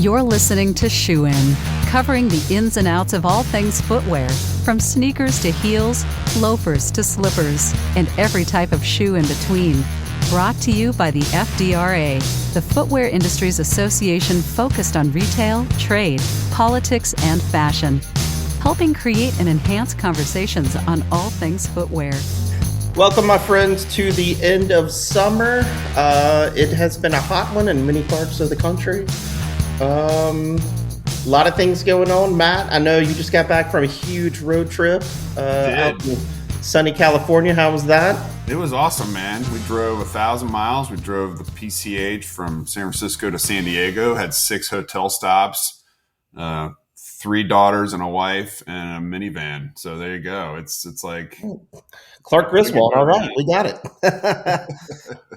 You're listening to Shoe In, covering the ins and outs of all things footwear, from sneakers to heels, loafers to slippers, and every type of shoe in between. Brought to you by the FDRA, the Footwear Industries Association focused on retail, trade, politics, and fashion, helping create and enhance conversations on all things footwear. Welcome, my friends, to the end of summer. It has been a hot one in many parts of the country. A lot of things going on. Matt, I know you just got back from a huge road trip out in sunny California. How was that? It was awesome, man. We drove 1,000 miles. We drove the PCH from San Francisco to San Diego, had 6 hotel stops, 3 daughters and a wife, and a minivan. So there you go. It's like Clark Griswold. All right, we got it.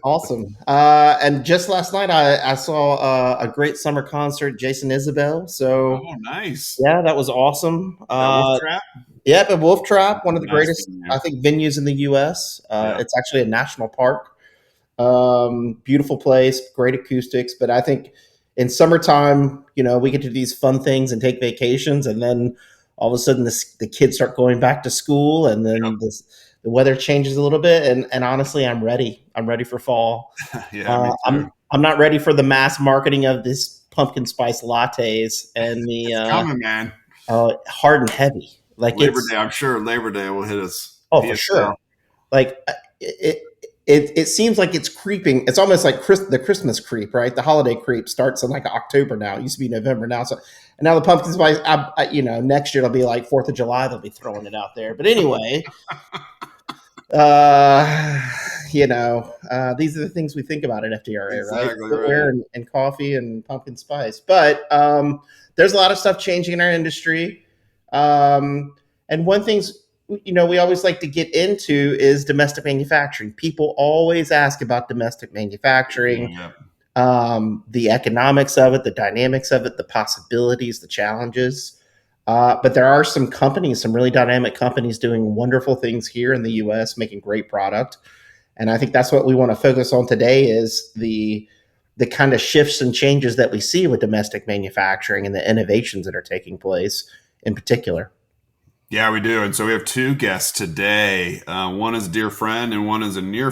Awesome. And just last night, I saw a great summer concert, Jason Isabel. So nice. Yeah, that was awesome. Wolf Trap? Yep, at Wolf Trap, one of the Nice greatest, venue. I think, venues in the U.S. Yeah. It's actually a national park. Beautiful place, great acoustics. But I think in summertime, we get to do these fun things and take vacations, and then all of a sudden the kids start going back to school, and then the weather changes a little bit. And honestly, I'm ready. I'm ready for fall. Yeah, me too. I'm not ready for the mass marketing of this pumpkin spice lattes and the It's coming, man. hard and heavy. Like Labor Day, I'm sure Labor Day will hit us. Oh, for sure. Like it seems like it's creeping. It's almost like the Christmas creep, right? The holiday creep starts in like October now. It used to be November now. So, and now the pumpkin spice, next year it'll be like 4th of July. They'll be throwing it out there. But anyway, these are the things we think about at FDRA, Exactly, right? Footwear and coffee and pumpkin spice. But there's a lot of stuff changing in our industry. And one things, we always like to get into is domestic manufacturing. People always ask about domestic manufacturing, the economics of it, the dynamics of it, the possibilities, the challenges. But there are some companies, some really dynamic companies doing wonderful things here in the U.S., making great product. And I think that's what we want to focus on today is the kind of shifts and changes that we see with domestic manufacturing and the innovations that are taking place in particular. Yeah, we do. And so we have 2 guests today. One is a dear friend and one is a new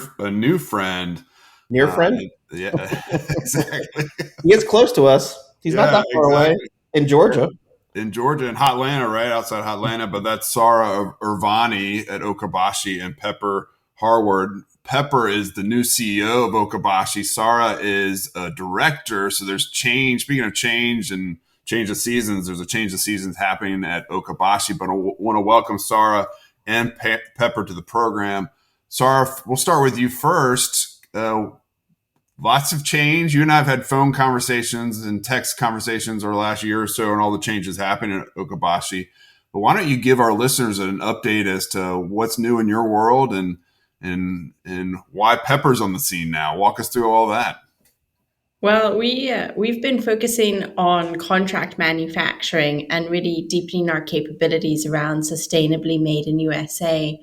friend. Near friend? Yeah, exactly. He is close to us. He's not that far away in Georgia. In Hotlanta, right outside Hotlanta. But that's Sara Irvani at Okabashi and Pepper Harward. Pepper is the new CEO of Okabashi. Sara is a director. So there's change. Speaking of change and change of seasons, there's a change of seasons happening at Okabashi. But I want to welcome Sara and Pepper to the program. Sara, we'll start with you first. Lots of change. You and I have had phone conversations and text conversations over the last year or so, and all the changes happening at Okabashi. But why don't you give our listeners an update as to what's new in your world and why Pepper's on the scene now? Walk us through all that. Well, we've been focusing on contract manufacturing and really deepening our capabilities around sustainably made in USA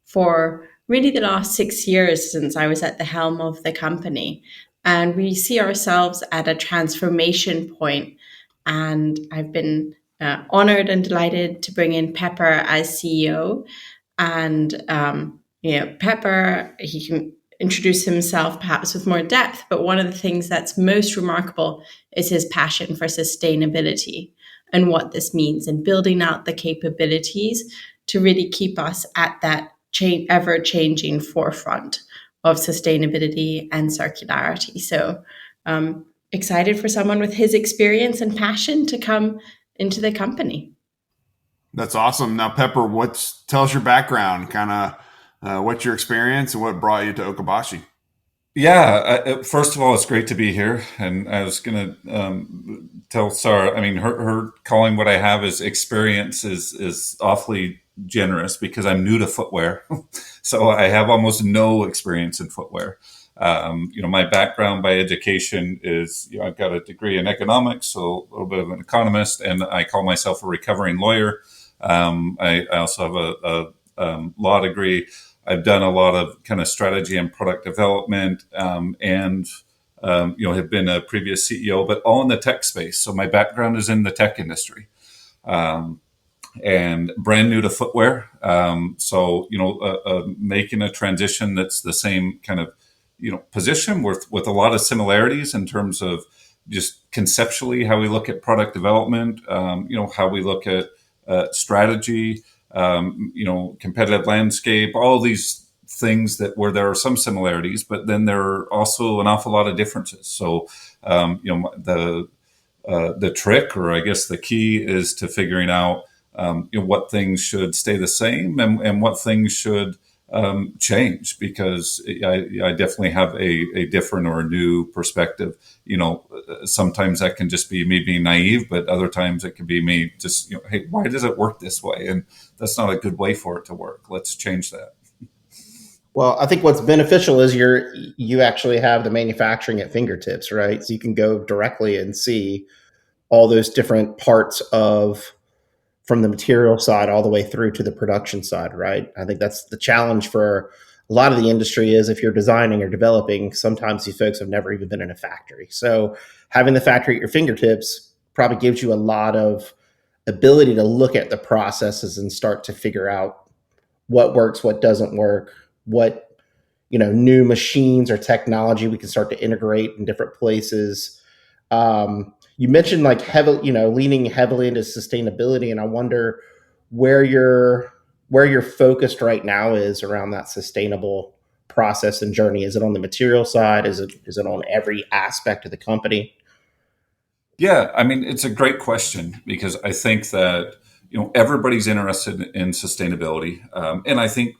for really the last 6 years since I was at the helm of the company. And we see ourselves at a transformation point. And I've been honored and delighted to bring in Pepper as CEO. And, Pepper, he can introduce himself perhaps with more depth, but one of the things that's most remarkable is his passion for sustainability and what this means and building out the capabilities to really keep us at that ever-changing forefront of sustainability and circularity. So excited for someone with his experience and passion to come into the company. That's awesome. Now, Pepper, tell us your background, kind of what's your experience and what brought you to Okabashi? Yeah, first of all, it's great to be here. And I was going to tell Sara, I mean, her calling what I have as experience is awfully generous because I'm new to footwear. So I have almost no experience in footwear. My background by education is, I've got a degree in economics, so a little bit of an economist, and I call myself a recovering lawyer. I also have a law degree. I've done a lot of kind of strategy and product development and have been a previous CEO, but all in the tech space. So my background is in the tech industry. And brand new to footwear. Making a transition that's the same kind of, position with a lot of similarities in terms of just conceptually how we look at product development, how we look at strategy, competitive landscape, all these things where there are some similarities, but then there are also an awful lot of differences. So, the trick, or I guess the key, is to figuring out what things should stay the same and what things should change, because I definitely have a different or a new perspective. Sometimes that can just be me being naive, but other times it can be me just, hey, why does it work this way? And that's not a good way for it to work. Let's change that. Well, I think what's beneficial is you actually have the manufacturing at fingertips, right? So you can go directly and see all those different parts from the material side all the way through to the production side, right? I think that's the challenge for a lot of the industry, is if you're designing or developing, sometimes these folks have never even been in a factory. So having the factory at your fingertips probably gives you a lot of ability to look at the processes and start to figure out what works, what doesn't work, what new machines or technology we can start to integrate in different places. You mentioned leaning heavily into sustainability, and I wonder where your focused right now is around that sustainable process and journey. Is it on the material side? Is it on every aspect of the company? Yeah, I mean, it's a great question, because I think that everybody's interested in sustainability, and I think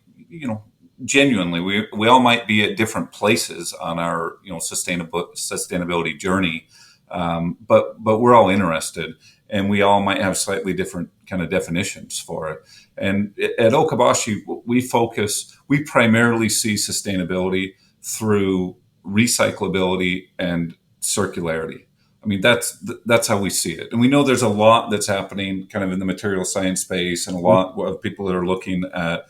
genuinely we all might be at different places on our sustainability journey. But we're all interested, and we all might have slightly different kind of definitions for it. And at Okabashi, we primarily see sustainability through recyclability and circularity. I mean, that's how we see it. And we know there's a lot that's happening kind of in the material science space, and a lot of people that are looking at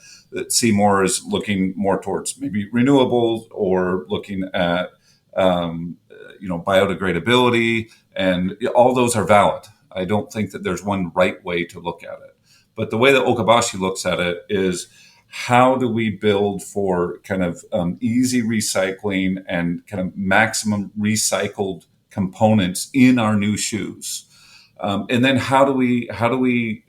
see more as looking more towards maybe renewables, or looking at biodegradability, and all those are valid. I don't think that there's one right way to look at it. But the way that Okabashi looks at it is, how do we build for kind of easy recycling and kind of maximum recycled components in our new shoes? And then how do we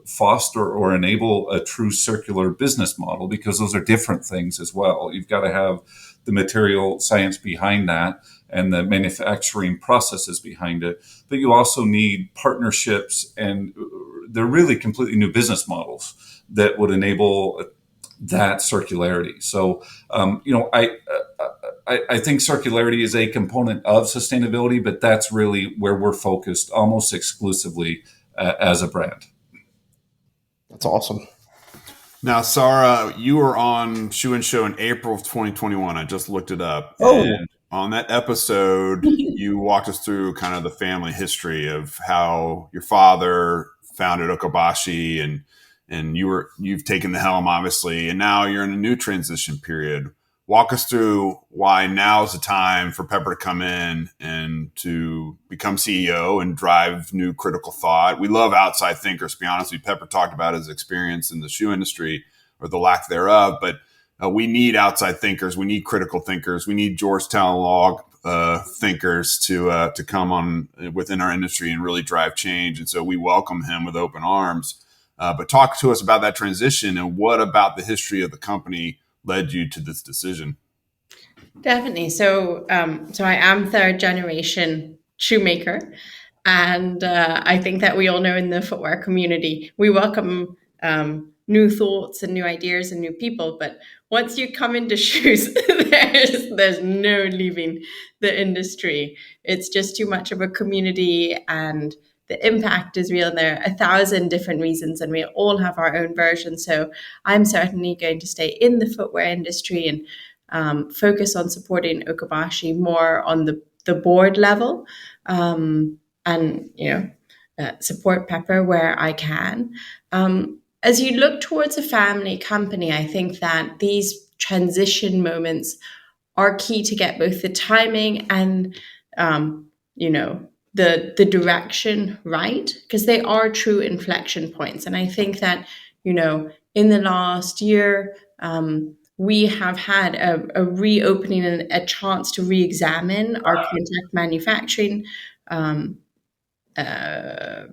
foster or enable a true circular business model? Because those are different things as well. You've got to have the material science behind that and the manufacturing processes behind it. But you also need partnerships, and they're really completely new business models that would enable that circularity. So, I think circularity is a component of sustainability, but that's really where we're focused almost exclusively as a brand. That's awesome. Now, Sara, you were on Shoe and Show in April of 2021. I just looked it up. Oh. And on that episode, you walked us through kind of the family history of how your father founded Okabashi, and you've taken the helm, obviously, and now you're in a new transition period. Walk us through why now's the time for Pepper to come in and to become CEO and drive new critical thought. We love outside thinkers, to be honest with you. Pepper talked about his experience in the shoe industry, or the lack thereof, but we need outside thinkers. We need critical thinkers. We need Georgetown Law thinkers to come on within our industry and really drive change. And so we welcome him with open arms. But talk to us about that transition, and what about the history of the company led you to this decision? Definitely. So I am third generation shoemaker, and I think that we all know in the footwear community, we welcome new thoughts and new ideas and new people. But once you come into shoes, there's no leaving the industry. It's just too much of a community, and the impact is real. And there are 1,000 different reasons, and we all have our own version. So I'm certainly going to stay in the footwear industry and focus on supporting Okabashi more on the board level, and support Pepper where I can. As you look towards a family company, I think that these transition moments are key to get both the timing and, the direction right, because they are true inflection points. And I think that, in the last year, we have had a reopening and a chance to re-examine our contract manufacturing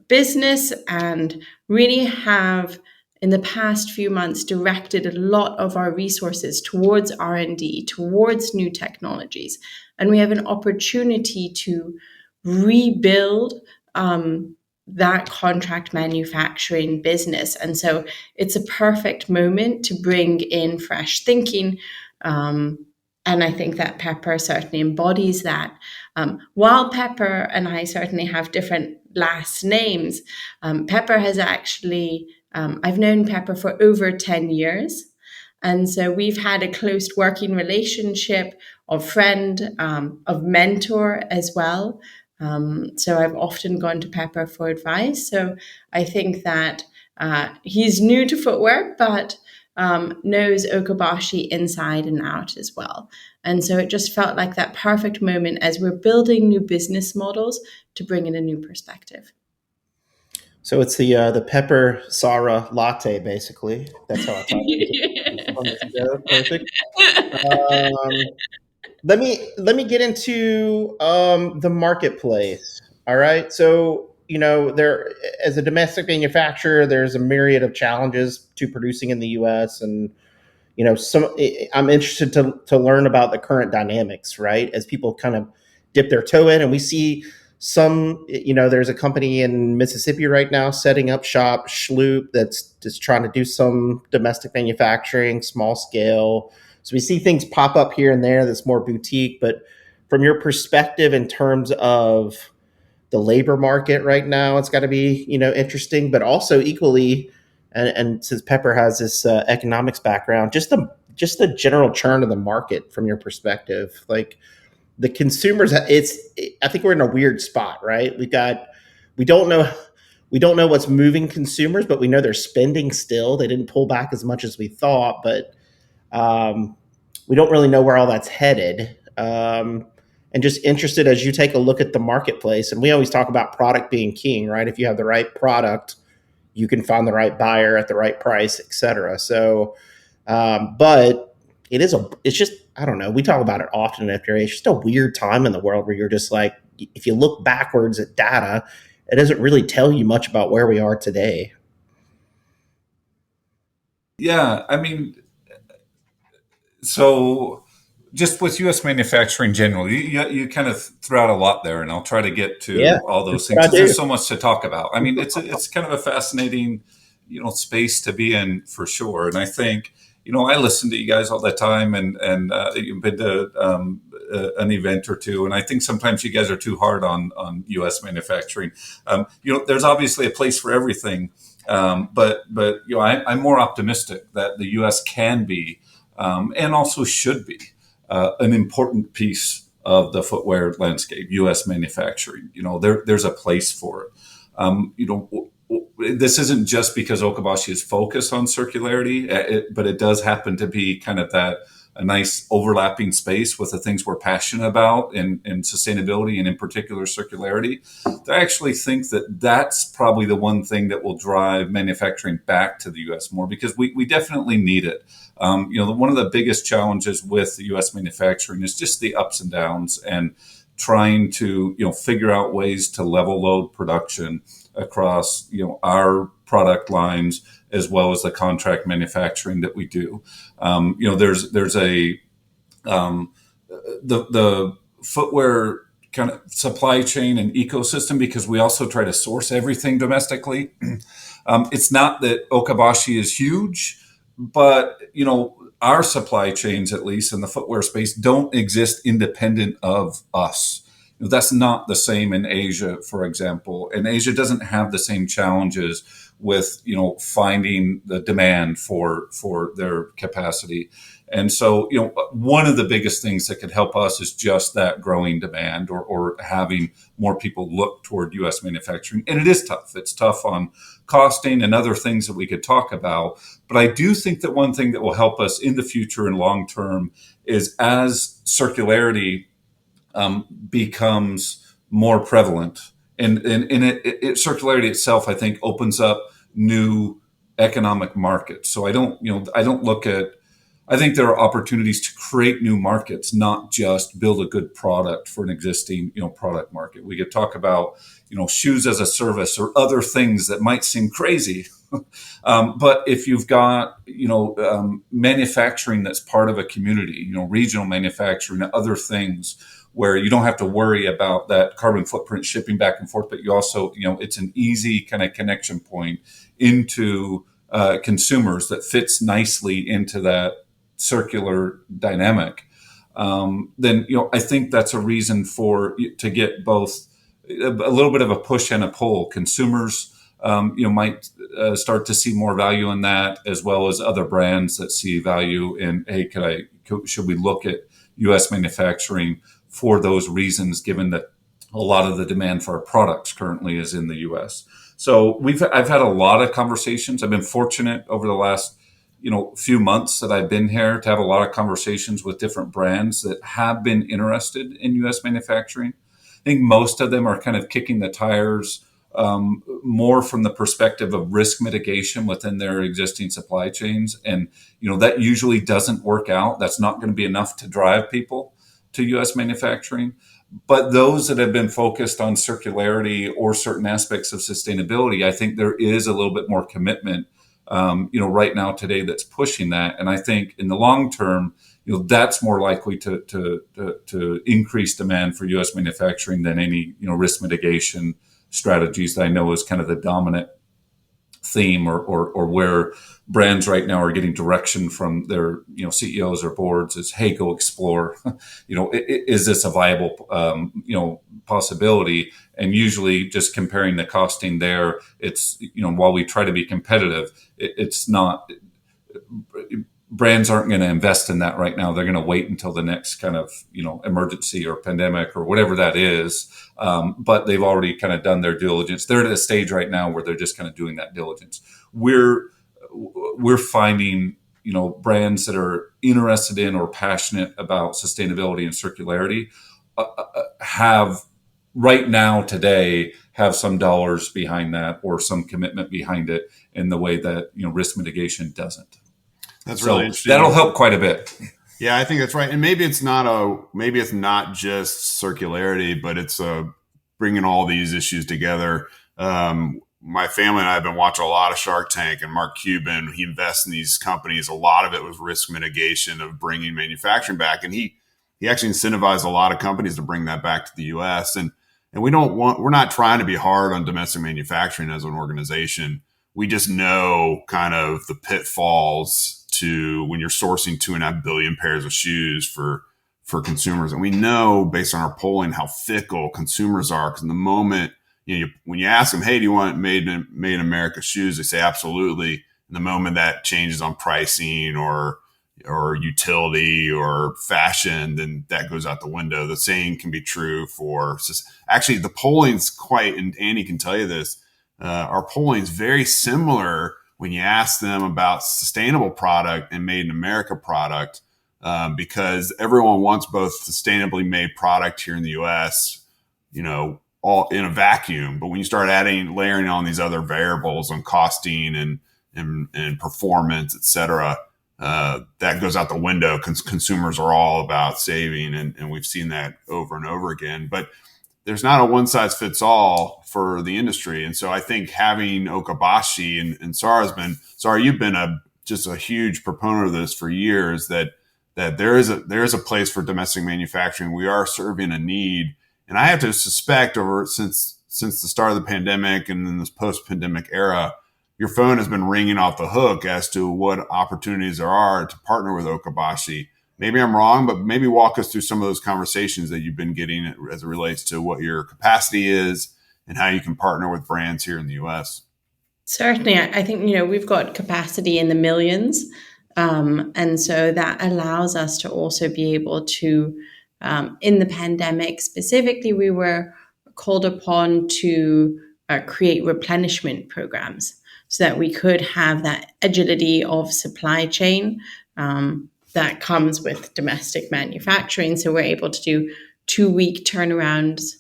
business, and really have in the past few months directed a lot of our resources towards R&D, towards new technologies. And we have an opportunity to rebuild that contract manufacturing business. And so it's a perfect moment to bring in fresh thinking. And I think that Pepper certainly embodies that. While Pepper and I certainly have different last names, Pepper has actually, I've known Pepper for over 10 years. And so we've had a close working relationship of friend, of mentor as well. So I've often gone to Pepper for advice. So I think that he's new to footwear, but knows Okabashi inside and out as well. And so it just felt like that perfect moment as we're building new business models to bring in a new perspective. So it's the Pepper Sara latte, basically. That's how I thought it was. Perfect. Let me get into the marketplace. All right. So there, as a domestic manufacturer, there's a myriad of challenges to producing in the U.S. and I'm interested to learn about the current dynamics, right? As people kind of dip their toe in, and we see some, there's a company in Mississippi right now setting up shop, Schloop, that's just trying to do some domestic manufacturing, small scale. So we see things pop up here and there that's more boutique. But from your perspective, in terms of the labor market right now, it's got to be, interesting, but also equally, and since Pepper has this economics background, just the general churn of the market from your perspective, like the consumers, I think we're in a weird spot, right? We don't know what's moving consumers, but we know they're spending still. They didn't pull back as much as we thought, but we don't really know where all that's headed. And just interested as you take a look at the marketplace, and we always talk about product being king, right? If you have the right product, you can find the right buyer at the right price, et cetera. So, but it's just, I don't know. We talk about it often after age. It's just a weird time in the world where you're just like, if you look backwards at data, it doesn't really tell you much about where we are today. Yeah, I mean, so just with U.S. manufacturing generally, you kind of threw out a lot there, and I'll try to get to all those things because there's so much to talk about. I mean, it's kind of a fascinating, space to be in for sure. And I think, I listen to you guys all the time, and you've been to an event or two, and I think sometimes you guys are too hard on U.S. manufacturing. There's obviously a place for everything, but I'm more optimistic that the U.S. can be and also should be an important piece of the footwear landscape, U.S. manufacturing. There's a place for it. This isn't just because Okabashi is focused on circularity, but it does happen to be kind of a nice overlapping space with the things we're passionate about in sustainability and in particular circularity. I actually think that that's probably the one thing that will drive manufacturing back to the U.S. more, because we definitely need it. One of the biggest challenges with the U.S. manufacturing is just the ups and downs, and trying to figure out ways to level load production across our product lines as well as the contract manufacturing that we do. There's the footwear kind of supply chain and ecosystem, because we also try to source everything domestically. It's not that Okabashi is huge, but our supply chains, at least in the footwear space, don't exist independent of us. That's not the same in Asia, for example. And Asia doesn't have the same challenges with finding the demand for their capacity. And so, one of the biggest things that could help us is just that growing demand, or having more people look toward U.S. manufacturing. And it is tough. It's tough on costing and other things that we could talk about. But I do think that one thing that will help us in the future and long term is as circularity becomes more prevalent. And circularity itself, I think, opens up new economic markets. So I think there are opportunities to create new markets, not just build a good product for an existing, product market. We could talk about, shoes as a service or other things that might seem crazy. But if you've got, manufacturing that's part of a community, regional manufacturing, other things where you don't have to worry about that carbon footprint shipping back and forth, but you also, it's an easy kind of connection point into consumers that fits nicely into that circular dynamic, then I think that's a reason to get both a little bit of a push and a pull. Consumers, might start to see more value in that, as well as other brands that see value in, hey, should we look at U.S. manufacturing for those reasons, given that a lot of the demand for our products currently is in the U.S. So I've had a lot of conversations. I've been fortunate over the last few months that I've been here to have a lot of conversations with different brands that have been interested in U.S. manufacturing. I think most of them are kind of kicking the tires more from the perspective of risk mitigation within their existing supply chains. And, that usually doesn't work out. That's not going to be enough to drive people to U.S. manufacturing. But those that have been focused on circularity or certain aspects of sustainability, I think there is a little bit more commitment right now today that's pushing that. And I think in the long term, that's more likely to increase demand for U.S. manufacturing than any, risk mitigation strategies that I know is kind of the dominant theme, or where brands right now are getting direction from their, CEOs or boards is, hey, go explore, is this a viable, possibility? And usually just comparing the costing there, it's, while we try to be competitive, it's not, brands aren't going to invest in that right now. They're going to wait until the next kind of, emergency or pandemic or whatever that is. But they've already kind of done their diligence. They're at a stage right now where they're just kind of doing that diligence. We're finding, brands that are interested in or passionate about sustainability and circularity have right now today have some dollars behind that or some commitment behind it in the way that, risk mitigation doesn't. That's really interesting. That'll help quite a bit. Yeah, I think that's right. And maybe it's not just circularity, but it's bringing all these issues together. My family and I have been watching a lot of Shark Tank, and Mark Cuban, he invests in these companies. A lot of it was risk mitigation of bringing manufacturing back. And he actually incentivized a lot of companies to bring that back to the US. And we're not trying to be hard on domestic manufacturing as an organization. We just know kind of the pitfalls to when you're sourcing 2.5 billion pairs of shoes for consumers. And we know based on our polling how fickle consumers are, because in the moment, when you ask them, hey, do you want made in America shoes? They say, absolutely. In the moment that changes on pricing or utility or fashion, then that goes out the window. The same can be true for, actually the polling's and Andy can tell you this, our polling's very similar when you ask them about sustainable product and made in America product, because everyone wants both sustainably made product here in the US, all in a vacuum. But when you start layering on these other variables on costing and performance, et cetera, that goes out the window. Consumers are all about saving. And we've seen that over and over again. But there's not a one size fits all for the industry. And so I think having Okabashi and Sara, you've been just a huge proponent of this for years, that there is a place for domestic manufacturing. We are serving a need. And I have to suspect since the start of the pandemic and in this post-pandemic era, your phone has been ringing off the hook as to what opportunities there are to partner with Okabashi. Maybe I'm wrong, but maybe walk us through some of those conversations that you've been getting as it relates to what your capacity is and how you can partner with brands here in the U.S. Certainly. I think, we've got capacity in the millions. And so that allows us to also be able to, in the pandemic specifically, we were called upon to create replenishment programs so that we could have that agility of supply chain that comes with domestic manufacturing. So we're able to do 2-week turnarounds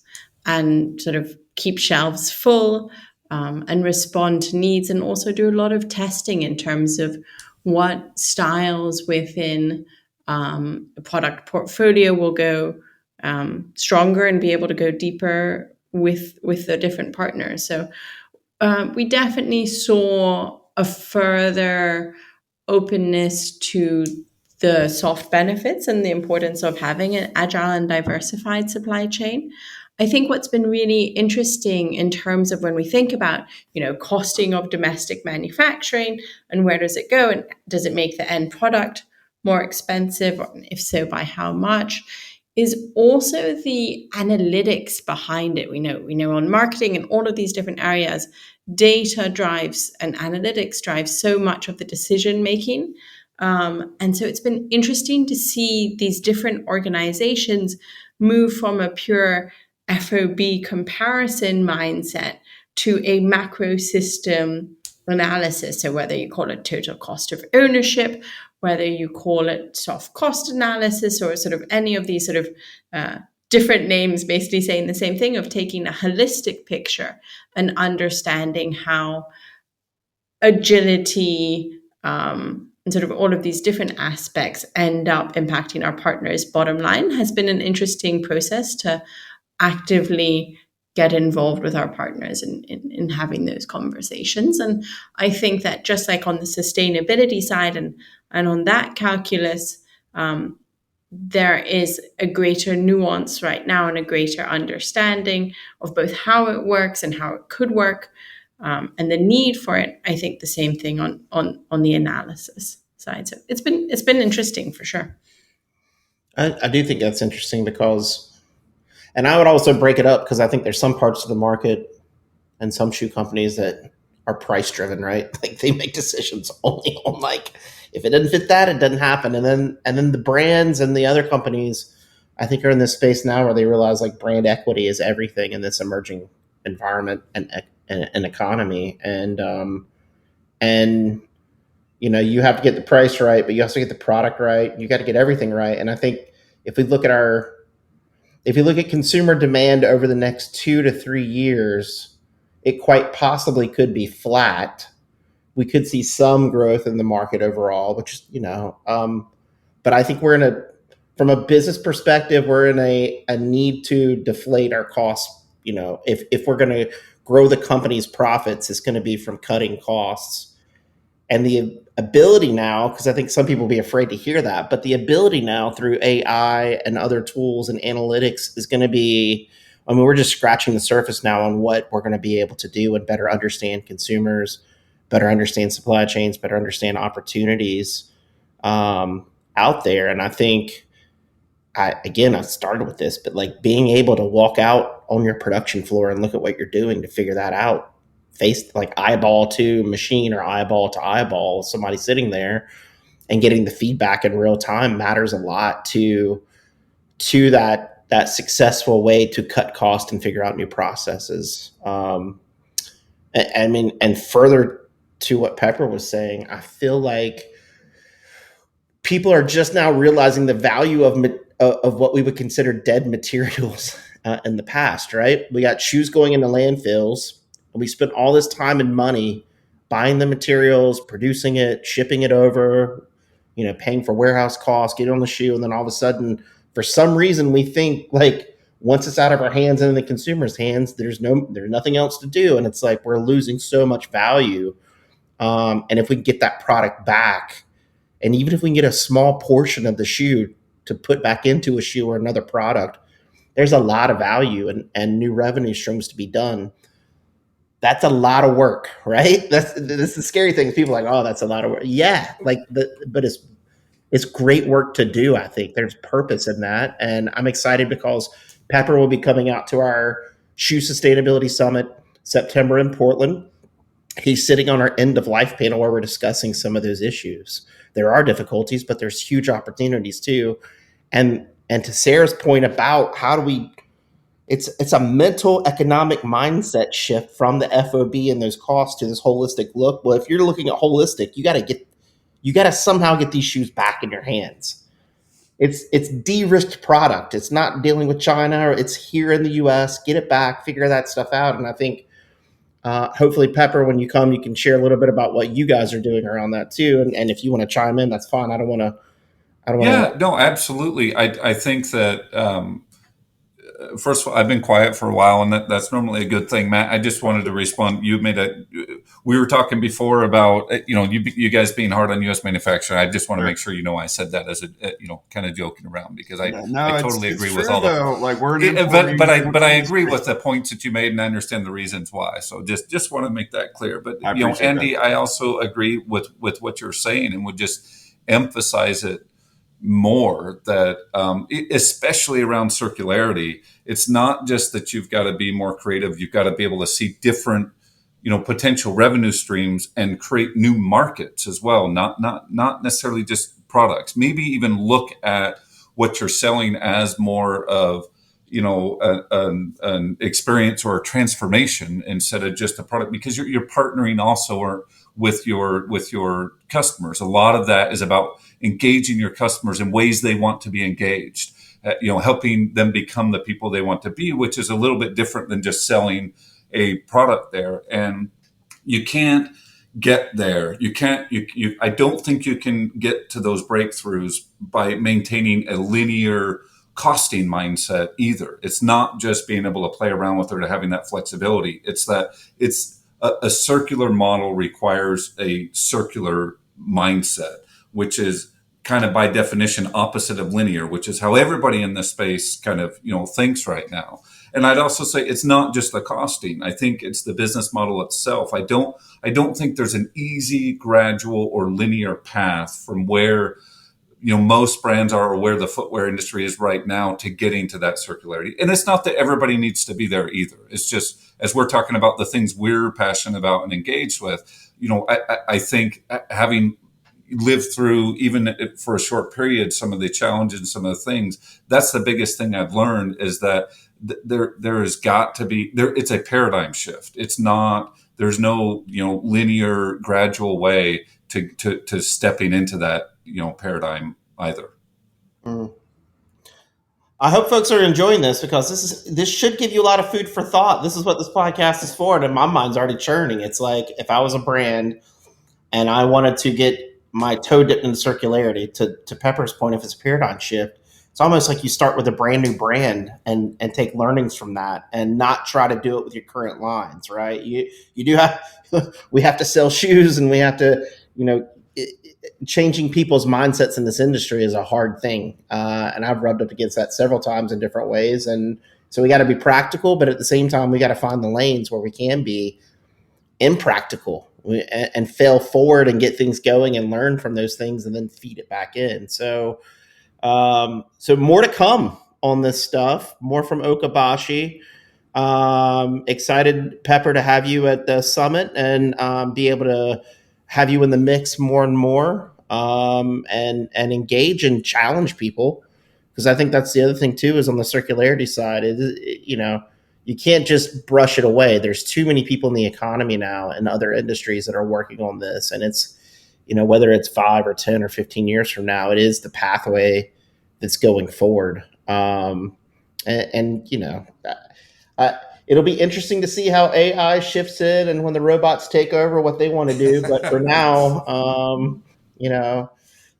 and sort of keep shelves full and respond to needs, and also do a lot of testing in terms of what styles within a product portfolio will go stronger and be able to go deeper with the different partners. So we definitely saw a further openness to the soft benefits and the importance of having an agile and diversified supply chain. I think what's been really interesting in terms of when we think about, costing of domestic manufacturing and where does it go and does it make the end product more expensive, or if so, by how much, is also the analytics behind it. We know on marketing and all of these different areas, data drives and analytics drives so much of the decision making. And so it's been interesting to see these different organizations move from a pure FOB comparison mindset to a macro system analysis. So whether you call it total cost of ownership, whether you call it soft cost analysis, or sort of any of these sort of different names basically saying the same thing, of taking a holistic picture and understanding how agility and sort of all of these different aspects end up impacting our partners' bottom line, has been an interesting process to actively get involved with our partners in having those conversations. And I think that just like on the sustainability side and on that calculus, there is a greater nuance right now and a greater understanding of both how it works and how it could work, and the need for it. I think the same thing on the analysis side. So it's been interesting for sure. I do think that's interesting because, and I would also break it up because I think there's some parts of the market and some shoe companies that are price driven, right? Like they make decisions only on like, if it doesn't fit that, it doesn't happen. And then the brands and the other companies, I think, are in this space now where they realize like brand equity is everything in this emerging environment and economy. And you have to get the price right, but you also get the product right. You got to get everything right. And I think if you look at consumer demand over the next 2 to 3 years, it quite possibly could be flat. We could see some growth in the market overall, which, but I think from a business perspective, we're in a need to deflate our costs. If we're going to grow the company's profits, it's going to be from cutting costs. And the ability now, because I think some people will be afraid to hear that, but the ability now through AI and other tools and analytics is going to be, we're just scratching the surface now on what we're going to be able to do and better understand consumers, better understand supply chains, better understand opportunities out there. And I think, I started with this, but like being able to walk out on your production floor and look at what you're doing to figure that out, face like eyeball to machine or eyeball to eyeball, somebody sitting there and getting the feedback in real time matters a lot to that successful way to cut cost and figure out new processes. And further to what Pepper was saying, I feel like people are just now realizing the value of what we would consider dead materials in the past, right? We got shoes going into landfills, and we spent all this time and money buying the materials, producing it, shipping it over, paying for warehouse costs, getting on the shoe, and then all of a sudden, for some reason, we think like once it's out of our hands and in the consumer's hands, there's nothing else to do, and it's like we're losing so much value. And if we can get that product back, and even if we can get a small portion of the shoe to put back into a shoe or another product, there's a lot of value and new revenue streams to be done. That's a lot of work, right? That's the scary thing. People are like, oh, that's a lot of work. Yeah, but it's great work to do. I think there's purpose in that, and I'm excited because Pepper will be coming out to our Shoe Sustainability Summit September in Portland, he's sitting on our end of life panel where we're discussing some of those issues. There are difficulties, but there's huge opportunities too. And to Sarah's point about how do we, it's a mental economic mindset shift from the FOB and those costs to this holistic look. Well, if you're looking at holistic, you got to somehow get these shoes back in your hands. It's de-risked product. It's not dealing with China, or it's here in the US. Get it back, figure that stuff out. And I think hopefully, Pepper, when you come, you can share a little bit about what you guys are doing around that too. And if you want to chime in, that's fine. I don't want to. Yeah, no, absolutely. I think that first of all, I've been quiet for a while, and that's normally a good thing. Matt, I just wanted to respond. We were talking before about, you guys being hard on U.S. manufacturing. I just want to make sure, I said that as kind of joking around, because I totally agree with all that. Like but I agree with the points that you made, and I understand the reasons why. So just want to make that clear. But, Andy, I also agree with what you're saying, and would just emphasize it more, that especially around circularity, it's not just that you've got to be more creative. You've got to be able to see different, potential revenue streams and create new markets as well. Not necessarily just products. Maybe even look at what you're selling as more of, an experience or a transformation instead of just a product, because you're partnering also with your customers. A lot of that is about engaging your customers in ways they want to be engaged, helping them become the people they want to be, which is a little bit different than just selling a product there. And you can't get there. I don't think you can get to those breakthroughs by maintaining a linear costing mindset either. It's not just being able to play around with it or having that flexibility. It's that a circular model requires a circular mindset, which is kind of by definition opposite of linear, which is how everybody in this space kind of, thinks right now. And I'd also say it's not just the costing. I think it's the business model itself. I don't think there's an easy, gradual, or linear path from where most brands are, or where the footwear industry is right now, to getting to that circularity. And it's not that everybody needs to be there either. It's just, as we're talking about the things we're passionate about and engaged with, I think having lived through, even for a short period, some of the challenges and some of the things, that's the biggest thing I've learned, is that there has got to be there. It's a paradigm shift. It's not, there's no, linear, gradual way to stepping into that, paradigm either. Mm. I hope folks are enjoying this, because this should give you a lot of food for thought. This is what this podcast is for, and my mind's already churning. It's like, if I was a brand and I wanted to get my toe dipped into circularity, to Pepper's point, if it's a paradigm shift, it's almost like you start with a brand new brand and take learnings from that, and not try to do it with your current lines, right? You do have, we have to sell shoes, and we have to, changing people's mindsets in this industry is a hard thing. And I've rubbed up against that several times in different ways. And so we got to be practical, but at the same time, we got to find the lanes where we can be impractical and fail forward and get things going and learn from those things and then feed it back in. So more to come on this stuff, more from Okabashi. Excited, Pepper, to have you at the summit and be able to have you in the mix more and more, and engage and challenge people. Because I think that's the other thing too, is on the circularity side, you can't just brush it away. There's too many people in the economy now and other industries that are working on this. And it's, whether it's 5 or 10 or 15 years from now, it is the pathway that's going forward. It'll be interesting to see how AI shifts in, and when the robots take over, what they want to do. But for now,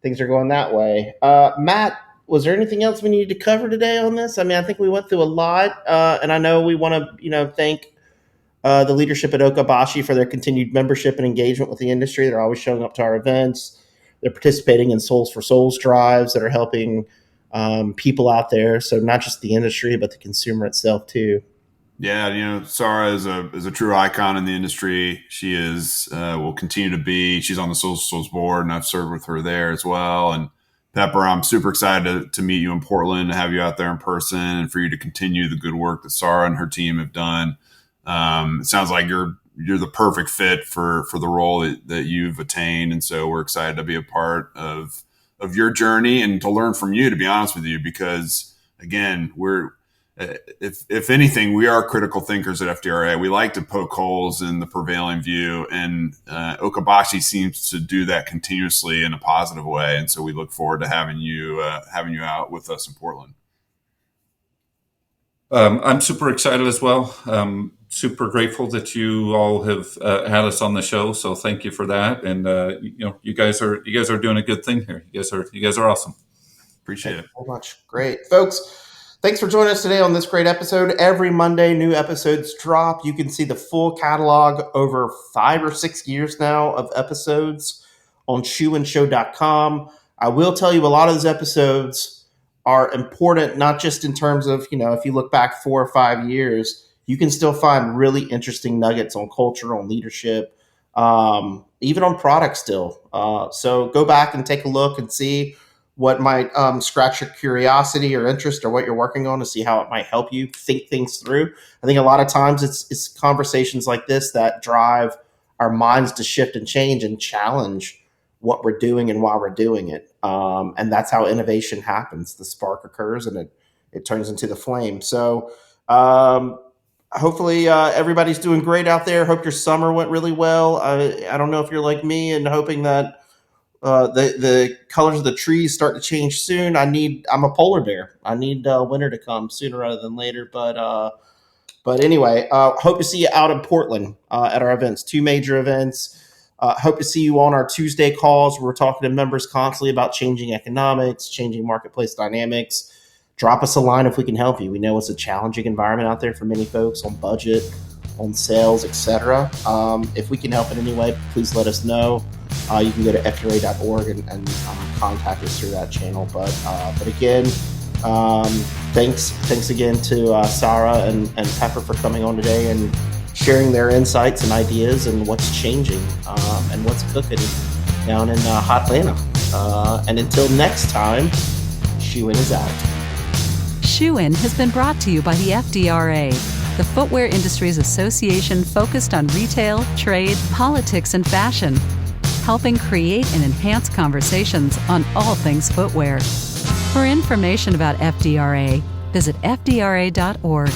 things are going that way. Matt, was there anything else we needed to cover today on this? I mean, I think we went through a lot, and I know we want to, thank the leadership at Okabashi for their continued membership and engagement with the industry. They're always showing up to our events. They're participating in Souls for Souls drives that are helping people out there. So not just the industry, but the consumer itself too. Yeah, Sara is a true icon in the industry. She will continue to be. She's on the Souls board, and I've served with her there as well. And Pepper, I'm super excited to meet you in Portland, to have you out there in person, and for you to continue the good work that Sara and her team have done. It sounds like you're you're the perfect fit for the role that you've attained. And so we're excited to be a part of your journey and to learn from you, to be honest with you, because again, if anything, we are critical thinkers at FDRA. We like to poke holes in the prevailing view, and Okabashi seems to do that continuously in a positive way. And so we look forward to having you out with us in Portland. I'm super excited as well. Super grateful that you all have had us on the show. So thank you for that. And you guys are doing a good thing here. You guys are awesome. Appreciate it so much. Great, folks. Thanks for joining us today on this great episode. Every Monday, new episodes drop. You can see the full catalog over 5 or 6 years now of episodes on shoeandshow.com. I will tell you, a lot of those episodes are important, not just in terms of, if you look back 4 or 5 years, you can still find really interesting nuggets on culture, on leadership, even on product still. So go back and take a look and see what might scratch your curiosity or interest, or what you're working on, to see how it might help you think things through. I think a lot of times it's conversations like this that drive our minds to shift and change and challenge what we're doing and why we're doing it. And that's how innovation happens. The spark occurs and it turns into the flame. So hopefully everybody's doing great out there. Hope your summer went really well. I don't know if you're like me and hoping that the colors of the trees start to change soon. I'm a polar bear. I need winter to come sooner rather than later. But anyway, hope to see you out in Portland at our events. 2 major events. Hope to see you on our Tuesday calls, where we're talking to members constantly about changing economics, changing marketplace dynamics. Drop us a line if we can help you. We know it's a challenging environment out there for many folks on budget, on sales, etc. If we can help in any way, please let us know. You can go to fdra.org and contact us through that channel. But again, thanks again to Sara and Pepper for coming on today and sharing their insights and ideas and what's changing and what's cooking down in Hotlanta. And until next time, Shoe In is out. Shoe In has been brought to you by the FDRA, the Footwear Industries Association focused on retail, trade, politics, and fashion, helping create and enhance conversations on all things footwear. For information about FDRA, visit fdra.org.